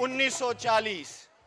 1940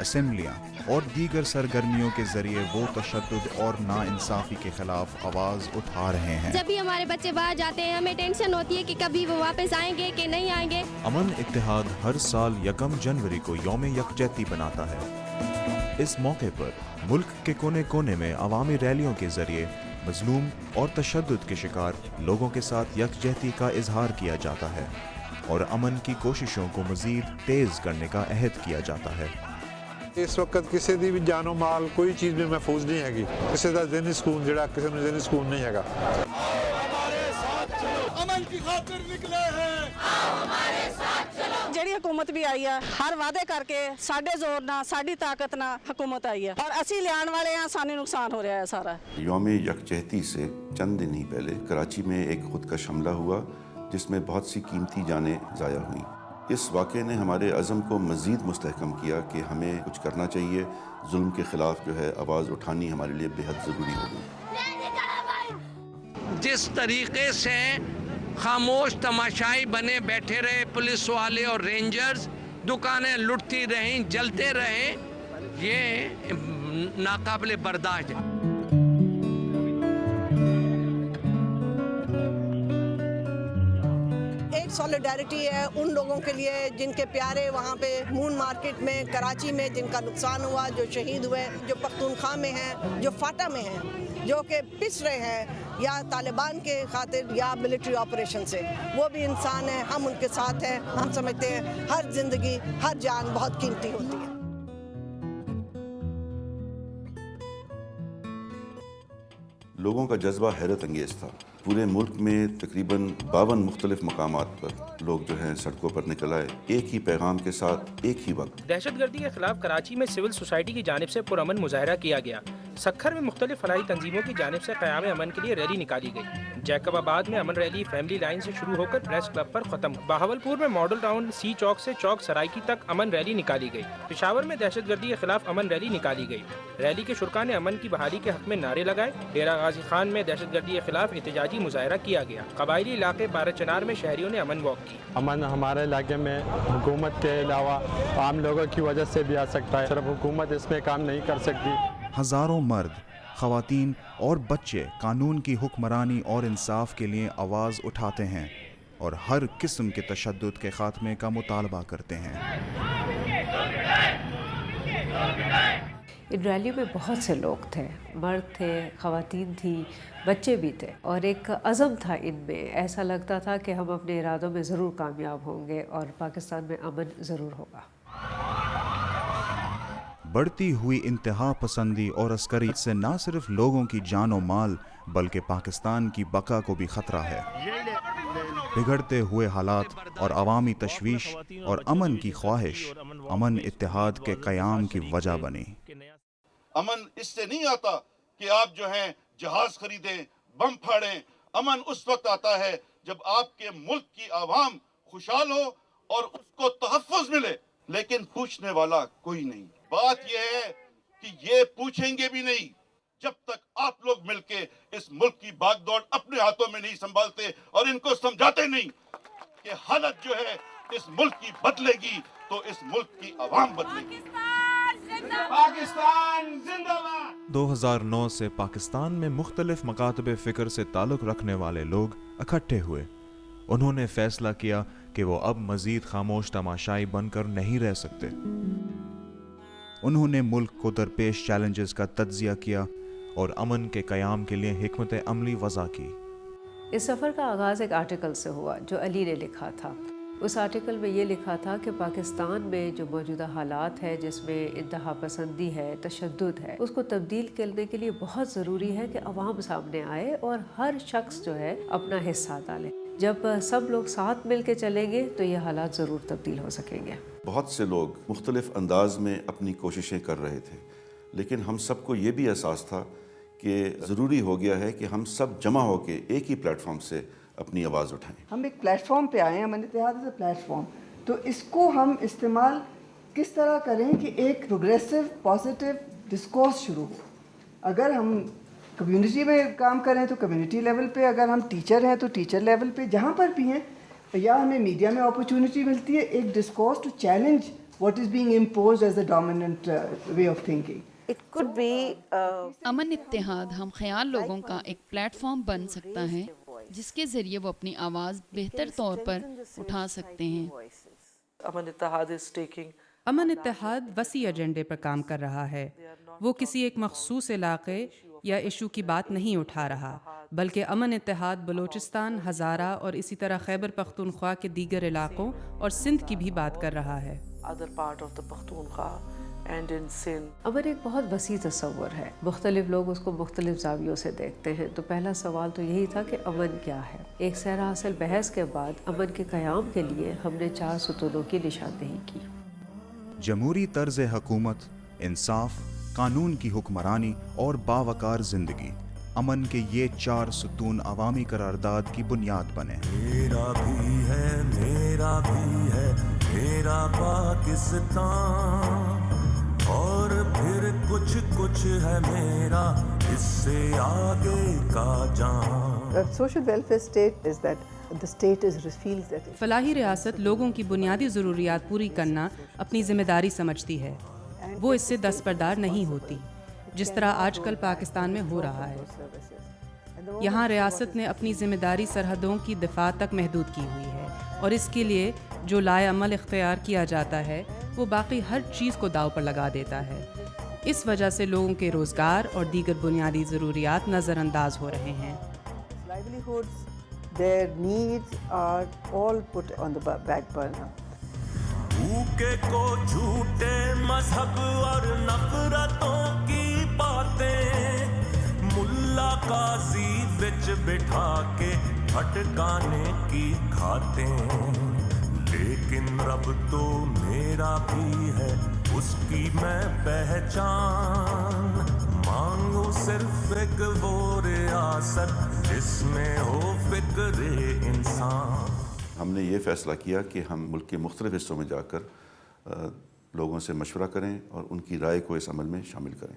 اسمبلیاں اور دیگر سرگرمیوں کے ذریعے وہ تشدد اور ناانصافی کے خلاف آواز اٹھا رہے ہیں۔ جب بھی ہمارے بچے باہر جاتے ہیں ہمیں ٹینشن ہوتی ہے کہ کبھی وہ واپس آئیں گے کہ نہیں آئیں گے۔ امن اتحاد ہر سال 1 جنوری کو یوم یکجہتی بناتا ہے۔ اس موقع پر ملک کے کونے کونے میں عوامی ریلیوں کے ذریعے مظلوم اور تشدد کے شکار لوگوں کے ساتھ یکجہتی کا اظہار کیا جاتا ہے اور امن کی کوششوں کو مزید تیز کرنے کا عہد کیا جاتا ہے۔ اس وقت کسی دی بھی جان و مال کوئی چیز بھی محفوظ نہیں ہے، کسی دا ذہنی سکون جڑا کسی نوں ذہنی سکون نہیں ہے۔ امن کی خاطر نکلے ہیں، جڑی حکومت بھی آئی ہے ہر وعدے کر کے ساڈے زور نہ ساڈی طاقت نہ حکومت آئی ہے اور اسی لیان والے ہیں، سانو نقصان ہو رہا ہے سارا۔ یوم یکجہتی سے چند دن ہی پہلے کراچی میں ایک خودکش حملہ ہوا جس میں بہت سی قیمتی جانیں ضائع ہوئیں۔ اس واقعے نے ہمارے عزم کو مزید مستحکم کیا کہ ہمیں کچھ کرنا چاہیے، ظلم کے خلاف جو ہے آواز اٹھانی ہمارے لیے بے حد ضروری ہوگی۔ جس طریقے سے خاموش تماشائی بنے بیٹھے رہے پولیس والے اور رینجرز، دکانیں لٹتی رہیں، جلتے رہے، یہ ناقابل برداشت ہے۔ ایک سولیڈیرٹی ہے ان لوگوں کے لیے جن کے پیارے وہاں پہ مون مارکیٹ میں کراچی میں جن کا نقصان ہوا، جو شہید ہوئے، جو پختونخوا میں ہیں، جو فاٹا میں ہیں، جو کہ پس رہے ہیں یا طالبان کے خاطر یا ملٹری آپریشن سے، وہ بھی انسان ہیں، ہم ان کے ساتھ ہیں۔ ہم سمجھتے ہیں ہر زندگی، ہر جان بہت قیمتی ہوتی ہے۔ لوگوں کا جذبہ حیرت انگیز تھا۔ پورے ملک میں تقریباً 52 مختلف مقامات پر لوگ جو ہیں سڑکوں پر نکل آئے، ایک ہی پیغام کے ساتھ ایک ہی وقت۔ دہشت گردی کے خلاف کراچی میں سول سوسائٹی کی جانب سے پرامن مظاہرہ کیا گیا۔ سکھر میں مختلف فلاحی تنظیموں کی جانب سے قیام امن کے لیے ریلی نکالی گئی۔ جیکب آباد میں امن ریلی فیملی لائن سے شروع ہو کر پریس کلب پر ختم۔ بہاولپور میں ماڈل ٹاؤن سی چوک سے چوک سرائکی تک امن ریلی نکالی گئی۔ پشاور میں دہشت گردی کے خلاف امن ریلی نکالی گئی۔ ریلی کے شرکاء نے امن کی بحالی کے حق میں نعرے لگائے۔ ڈیرہ غازی خان میں دہشت گردی کے خلاف احتجاجی مظاہرہ کیا گیا۔ قبائلی علاقے بارہ چنار میں شہریوں نے امن واک کی۔ امن ہمارے علاقے میں حکومت کے علاوہ عام لوگوں کی وجہ سے بھی آ سکتا ہے، صرف حکومت اس میں کام نہیں کر سکتی۔ ہزاروں مرد، خواتین اور بچے قانون کی حکمرانی اور انصاف کے لیے آواز اٹھاتے ہیں اور ہر قسم کے تشدد کے خاتمے کا مطالبہ کرتے ہیں۔ ان ریلیوں میں بہت سے لوگ تھے، مرد تھے، خواتین تھیں، بچے بھی تھے، اور ایک عزم تھا ان میں۔ ایسا لگتا تھا کہ ہم اپنے ارادوں میں ضرور کامیاب ہوں گے اور پاکستان میں امن ضرور ہوگا۔ بڑھتی ہوئی انتہا پسندی اور عسکریت سے نہ صرف لوگوں کی جان و مال بلکہ پاکستان کی بقا کو بھی خطرہ ہے۔ بگڑتے ہوئے حالات اور عوامی تشویش اور امن کی خواہش امن اتحاد کے قیام کی وجہ بنی۔ امن اس سے نہیں آتا کہ آپ جو ہیں جہاز خریدیں، بم پھاڑیں۔ امن اس وقت آتا ہے جب آپ کے ملک کی عوام خوشحال ہو اور اس کو تحفظ ملے، لیکن پوچھنے والا کوئی نہیں۔ بات یہ ہے کہ یہ پوچھیں گے بھی نہیں جب تک آپ لوگ مل کے اس ملک کی باغ دوڑ اپنے ہاتھوں میں نہیں سنبھالتے اور ان کو سمجھاتے نہیں کہ حالت جو ہے اس ملک کی بدلے گی تو اس ملک کی عوام بدلے گی۔ پاکستان زندہ باد۔ 2009 سے پاکستان میں مختلف مکاتب فکر سے تعلق رکھنے والے لوگ اکٹھے ہوئے۔ انہوں نے فیصلہ کیا کہ وہ اب مزید خاموش تماشائی بن کر نہیں رہ سکتے۔ انہوں نے ملک کو درپیش چیلنجز کا تجزیہ کیا اور امن کے قیام کے لیے حکمت عملی وضع کی۔ اس سفر کا آغاز ایک آرٹیکل سے ہوا جو علی نے لکھا تھا۔ اس آرٹیکل میں یہ لکھا تھا کہ پاکستان میں جو موجودہ حالات ہے جس میں انتہا پسندی ہے، تشدد ہے، اس کو تبدیل کرنے کے لیے بہت ضروری ہے کہ عوام سامنے آئے اور ہر شخص جو ہے اپنا حصہ ڈالے۔ جب سب لوگ ساتھ مل کے چلیں گے تو یہ حالات ضرور تبدیل ہو سکیں گے۔ بہت سے لوگ مختلف انداز میں اپنی کوششیں کر رہے تھے، لیکن ہم سب کو یہ بھی احساس تھا کہ ضروری ہو گیا ہے کہ ہم سب جمع ہو کے ایک ہی پلیٹ فارم سے اپنی آواز اٹھائیں۔ ہم ایک پلیٹ فارم پہ آئے ہیں، امن اتحاد از اے پلیٹ فارم، تو اس کو ہم استعمال کس طرح کریں کہ ایک پروگریسو پازیٹیو ڈسکورس شروع ہو۔ اگر ہم کمیونٹی میں کام کریں تو کمیونٹی لیول پہ، اگر ہم ٹیچر ہیں تو ٹیچر لیول پہ، جہاں پر بھی ہیں، یا ہمیں میڈیا میں اپرچونٹی ملتی ہے ایک discourse to challenge what is being imposed as the dominant way of thinking. It could be امن اتحاد ہم خیال لوگوں کا ایک پلیٹ فارم بن سکتا ہے جس کے ذریعے وہ اپنی آواز بہتر طور پر اٹھا سکتے ہیں. امن اتحاد وسیع ایجنڈے پر کام کر رہا ہے. وہ کسی ایک مخصوص علاقے یا ایشو کی بات نہیں اٹھا رہا، بلکہ امن اتحاد بلوچستان، ہزارہ اور اسی طرح خیبر پختونخوا کے دیگر علاقوں اور سندھ کی بھی بات کر رہا ہے. امن ایک بہت وسیع تصور ہے، مختلف لوگ اس کو مختلف زاویوں سے دیکھتے ہیں. تو پہلا سوال تو یہی تھا کہ امن کیا ہے. ایک سہرا حاصل بحث کے بعد امن کے قیام کے لیے ہم نے 4 ستونوں کی نشاندہی کی. جمہوری طرز حکومت، انصاف، قانون کی حکمرانی اور باوقار زندگی. امن کے یہ 4 ستون عوامی قرارداد کی بنیاد بنے. میرا بھی ہے، میرا بھی ہے میرا پاکستان، اور پھر کچھ کچھ ہے میرا اس سے آگے کا جان. Social welfare state is that the state feels that فلاحی ریاست لوگوں کی بنیادی ضروریات پوری کرنا اپنی ذمہ داری سمجھتی ہے. وہ اس سے دستبردار نہیں ہوتی، جس طرح آج کل پاکستان میں ہو رہا ہے. یہاں ریاست نے اپنی ذمہ داری سرحدوں کی دفاع تک محدود کی ہوئی ہے، اور اس کے لیے جو لائے عمل اختیار کیا جاتا ہے وہ باقی ہر چیز کو داؤ پر لگا دیتا ہے. اس وجہ سے لوگوں کے روزگار اور دیگر بنیادی ضروریات نظر انداز ہو رہے ہیں. livelihoods, their needs are all put on the back burner. بھوکے کو جھوٹے مذہب اور نفرتوں کی باتیں ملا قاضی وچ بٹھا کے بھٹکانے کی کھاتے، لیکن رب تو میرا بھی ہے، اس کی میں پہچان. مانگو صرف ایک وہ ریاست جس میں ہو فکر انسان. ہم نے یہ فیصلہ کیا کہ ہم ملک کے مختلف حصوں میں جا کر لوگوں سے مشورہ کریں اور ان کی رائے کو اس عمل میں شامل کریں.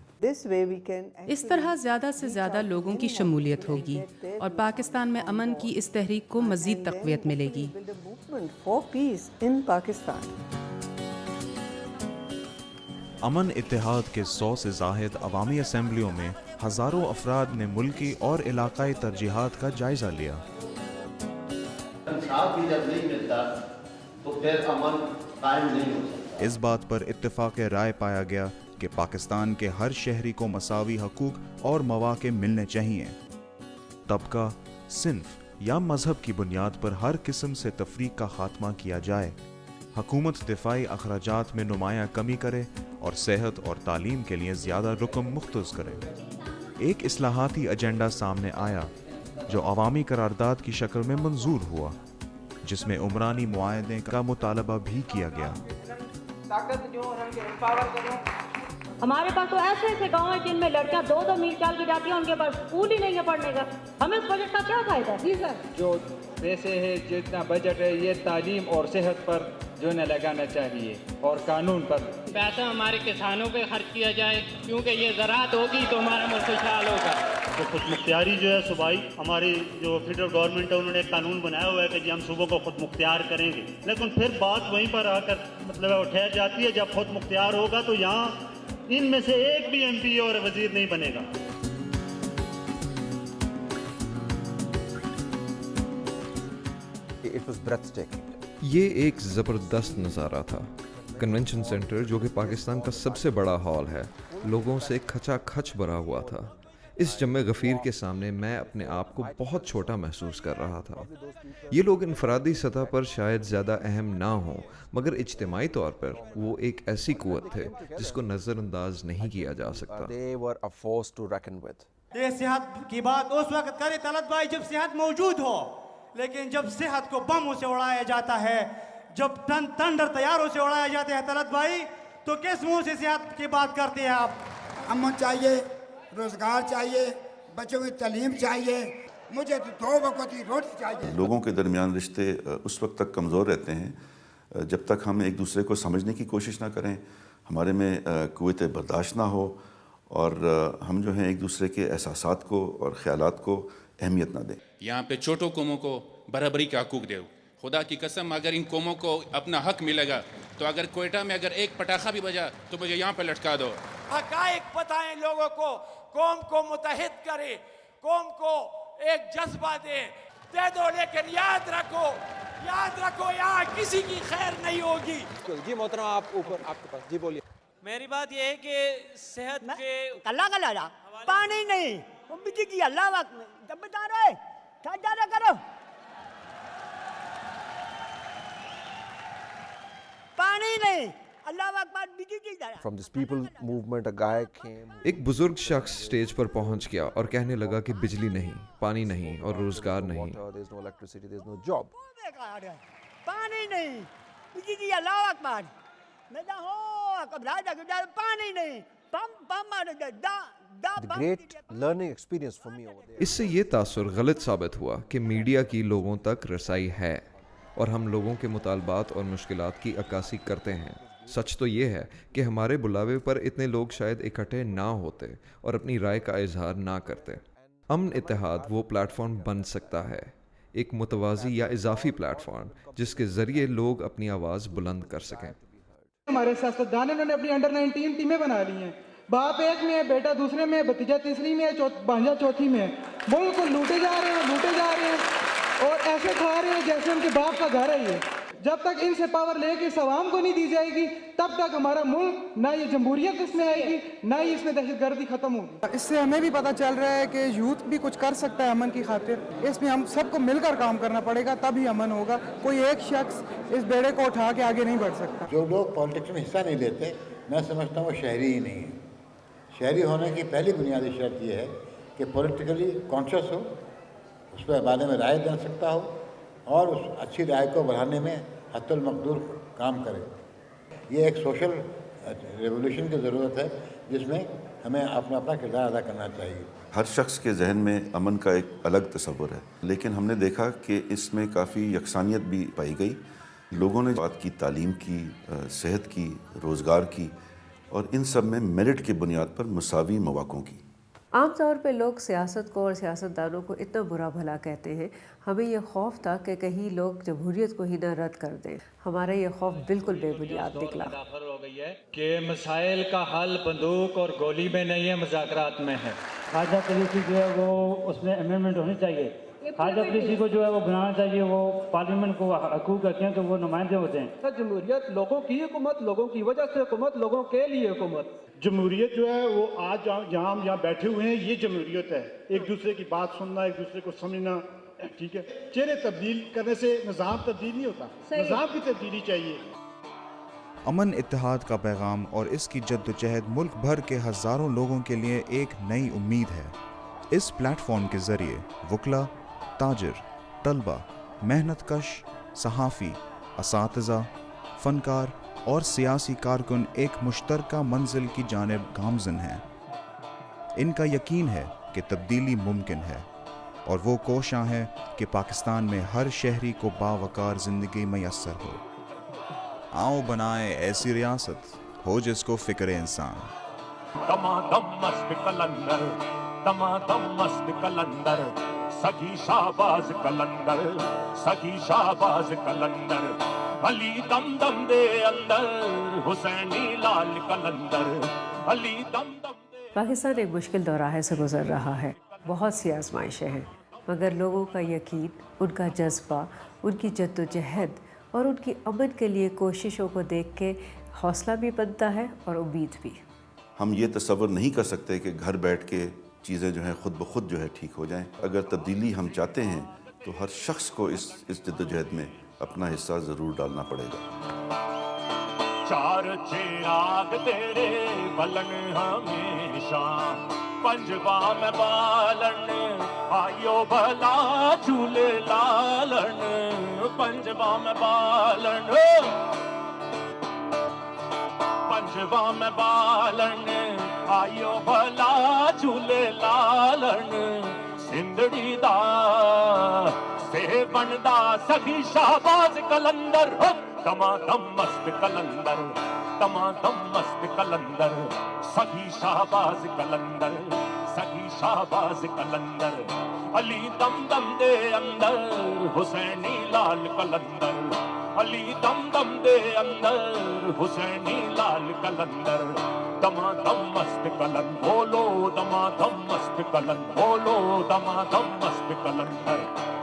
اس طرح زیادہ سے زیادہ لوگوں کی شمولیت ہوگی اور پاکستان میں امن کی اس تحریک کو مزید تقویت ملے گی. امن اتحاد کے 100 سے زائد عوامی اسمبلیوں میں ہزاروں افراد نے ملکی اور علاقائی ترجیحات کا جائزہ لیا. انصاف بھی جب نہیں ملتا تو پھر امن قائم نہیں ہو سکتا. اس بات پر اتفاق رائے پایا گیا کہ پاکستان کے ہر شہری کو مساوی حقوق اور مواقع ملنے چاہیے. طبقہ، صنف یا مذہب کی بنیاد پر ہر قسم سے تفریق کا خاتمہ کیا جائے. حکومت دفاعی اخراجات میں نمایاں کمی کرے اور صحت اور تعلیم کے لیے زیادہ رقم مختص کرے. ایک اصلاحاتی ایجنڈا سامنے آیا جو عوامی قرارداد کی شکل میں منظور ہوا، جس میں عمرانی معاہدے کا مطالبہ بھی کیا گیا. ہمارے پاس تو ایسے ایسے گاؤں ہیں جن میں لڑکیاں 2-2 میل چل کے جاتی ہیں، ان کے پاس اسکول ہی نہیں ہے پڑھنے کا. ہمیں اس بجٹ کا کیا فائدہ ہے؟ جی سر، جو پیسے ہے، جتنا بجٹ ہے، یہ تعلیم اور صحت پر جو نہ لگانا چاہیے اور قانون پر. پیسہ ہمارے کسانوں پہ خرچ کیا جائے، کیونکہ یہ زراعت ہوگی تو ہمارا ملک خوشحال ہوگا. تو خود مختاری جو ہے صوبائی، ہماری جو فیڈرل گورنمنٹ ہے انہوں نے ایک قانون بنایا ہوا ہے کہ جی ہم صوبوں کو خود مختار کریں گے، لیکن پھر بات وہیں پر آ کر مطلب ٹھہر جاتی ہے. جب خود مختار ہوگا تو یہاں ان میں سے ایک بھی ایم پی اور وزیر نہیں بنے گا. یہ ایک زبردست نظارہ تھا. کنونشن سینٹر جو کہ پاکستان کا سب سے بڑا ہال ہے، لوگوں سے کھچا کھچ بھرا ہوا تھا. اس جمع غفیر کے سامنے میں اپنے آپ کو بہت چھوٹا محسوس کر رہا تھا. یہ لوگ انفرادی سطح پر شاید زیادہ اہم نہ ہوں، مگر اجتماعی طور پر وہ ایک ایسی قوت تھے جس کو نظر انداز نہیں کیا جا سکتا. یہ صحت کی بات اس وقت کرے طلعت بھائی جب صحت موجود ہو، لیکن جب صحت کو بموں سے اڑایا جاتا ہے، جب تنڈر طیاروں سے اڑایا جاتا ہے طلعت بھائی، تو کس منہ سے صحت کی بات کرتے ہیں آپ؟ امن چاہیے، روزگار چاہیے، بچوں کی تعلیم چاہیے، مجھے تو 2 وقت کی روٹی چاہیے. لوگوں کے درمیان رشتے اس وقت تک کمزور رہتے ہیں جب تک ہم ایک دوسرے کو سمجھنے کی کوشش نہ کریں، ہمارے میں قوت برداشت نہ ہو، اور ہم جو ہیں ایک دوسرے کے احساسات کو اور خیالات کو اہمیت نہ دیں. یہاں پہ چھوٹوں قوموں کو برابری کا حقوق دو، خدا کی قسم اگر ان قوموں کو اپنا حق ملے گا تو اگر کوئٹہ میں اگر ایک پٹاخہ بھی بجا تو مجھے یہاں پہ لٹکا دو. حقائق بتائیں لوگوں کو, قوم کو متحد کرے, قوم کو ایک جذبہ دے دو, لیکن یاد رکھو یہاں کسی کی خیر نہیں ہوگی. جی محترم آپ اوپر, آپ کے پاس, جی بولیے. میری بات یہ ہے کہ صحت کے اللہ پانی نہیں بجلی کی اللہ وقت جب بتا رہے کرو پانی نہیں اللہ وقت بجلی کی From this people movement a guy came. ایک بزرگ شخص سٹیج پر پہنچ گیا اور کہنے لگا کہ بجلی نہیں, پانی نہیں اور روزگار نہیں. پانی نہیں بجلی کی اللہ اکبر پانی نہیں اس سے یہ تاثر غلط ثابت ہوا کہ میڈیا کی لوگوں تک رسائی ہے اور ہم لوگوں کے مطالبات اور مشکلات کی عکاسی کرتے ہیں. سچ تو یہ ہے کہ ہمارے بلاوے پر اتنے لوگ شاید اکٹھے نہ ہوتے اور اپنی رائے کا اظہار نہ کرتے. امن اتحاد وہ پلیٹ فارم بن سکتا ہے, ایک متوازی یا اضافی پلیٹ فارم جس کے ذریعے لوگ اپنی آواز بلند کر سکیں. ہمارے سیاستدانوں نے اپنی انڈر 19 ٹیمیں بنا لی ہیں, باپ ایک میں ہے, بیٹا دوسرے میں ہے, بھتیجا تیسری میں ہے, بھانجا چوتھی میں ہے. ملک کو لوٹے جا رہے ہیں اور ایسے کھا رہے ہیں جیسے ان کے باپ کا گھر ہے. یہ جب تک ان سے پاور لے کے عوام کو نہیں دی جائے گی تب تک ہمارا ملک نہ یہ جمہوریت اس میں آئے گی نہ ہی اس میں دہشت گردی ختم ہوگی. اس سے ہمیں بھی پتہ چل رہا ہے کہ یوتھ بھی کچھ کر سکتا ہے امن کی خاطر. اس میں ہم سب کو مل کر کام کرنا پڑے گا تب ہی امن ہوگا. کوئی ایک شخص اس بیڑے کو اٹھا کے آگے نہیں بڑھ سکتا. جو لوگ پالیٹکس میں حصہ نہیں لیتے میں سمجھتا ہوں وہ شہری ہی نہیں ہے. شہری ہونے کی پہلی بنیادی شرط یہ ہے کہ پولیٹیکلی کانشیس ہو, اس پہ بارے میں رائے دے سکتا ہو اور اس اچھی رائے کو بڑھانے میں حتی المقدور کام کرے. یہ ایک سوشل ریولیوشن کی ضرورت ہے جس میں ہمیں اپنا کردار ادا کرنا چاہیے. ہر شخص کے ذہن میں امن کا ایک الگ تصور ہے, لیکن ہم نے دیکھا کہ اس میں کافی یکسانیت بھی پائی گئی. لوگوں نے بات کی تعلیم کی, صحت کی, روزگار کی اور ان سب میں میرٹ کی بنیاد پر مساوی مواقعوں کی. عام طور پہ لوگ سیاست کو اور سیاستدانوں کو اتنا برا بھلا کہتے ہیں. ہمیں یہ خوف تھا کہ کہیں لوگ جمہوریت کو ہی نہ رد کر دیں. ہمارا یہ خوف بالکل بے بنیاد نکلا. ہو گئی ہے کہ مسائل کا حل بندوق اور گولی میں نہیں ہے, مذاکرات میں ہے. خواجہ پالیسی جو ہے وہ اس میں امینڈمنٹ ہونی چاہیے. خواجہ پالیسی کو جو ہے وہ بنانا چاہیے. وہ پارلیمنٹ کو حقوق رکھتے ہیں تو وہ نمائندے ہوتے ہیں. جمہوریت لوگوں کی حکومت, لوگوں کی وجہ سے حکومت, لوگوں کے لیے حکومت. جمہوریت جو ہے وہ آج جہاں ہم یہاں بیٹھے ہوئے ہیں یہ جمہوریت ہے. ایک دوسرے کی بات سننا, ایک دوسرے کو سمجھنا, ٹھیک ہے. چہرے تبدیل کرنے سے نظام تبدیل نہیں ہوتا, نظام کی تبدیلی چاہیے. امن اتحاد کا پیغام اور اس کی جدوجہد ملک بھر کے ہزاروں لوگوں کے لیے ایک نئی امید ہے. اس پلیٹ فارم کے ذریعے وکلا, تاجر, طلبہ, محنت کش, صحافی, اساتذہ, فنکار اور سیاسی کارکن ایک مشترکہ منزل کی جانب گامزن ہیں. ان کا یقین ہے کہ تبدیلی ممکن ہے اور وہ کوشاں ہیں کہ پاکستان میں ہر شہری کو باوقار زندگی میسر ہو. آؤ بنائیں ایسی ریاست ہو جس کو فکر انسان. دمادم مست کلندر, دمادم مست کلندر, سگی شہباز کلندر, سگی شہباز کلندر, علی دم دم دے اندر, حسینی لال کلندر, علی دم دم دے. پاکستان ایک مشکل دوراہے سے گزر رہا ہے. بہت سی آزمائشیں ہیں مگر لوگوں کا یقین, ان کا جذبہ, ان کی جدوجہد اور ان کی امن کے لیے کوششوں کو دیکھ کے حوصلہ بھی بنتا ہے اور امید بھی. ہم یہ تصور نہیں کر سکتے کہ گھر بیٹھ کے چیزیں جو ہیں خود بخود جو ہے ٹھیک ہو جائیں. اگر تبدیلی ہم چاہتے ہیں تو ہر شخص کو اس جدوجہد میں اپنا حصہ ضرور ڈالنا پڑے گا. چار چراغ تیرے بلن ہمیشہ, پنجواں میں بالن آئیو بھلا جھولے لالن, پنجواں میں بالن, پنجواں میں بالن آئیو بھلا جھولے لالن, سندڑی دا سے بندا سخی شہباز کلندر, دمادم مست کلندر, دمادم مست کلندر, سخی شہباز کلندر, سگی شہباز کلندر علی دم دم دے اندر حسینی لال کلندر علی دم دم دے اندر حسینی لال کلندر دما دم مست کلن بولو دما دم مست کلن بولو دما دم مست کلندر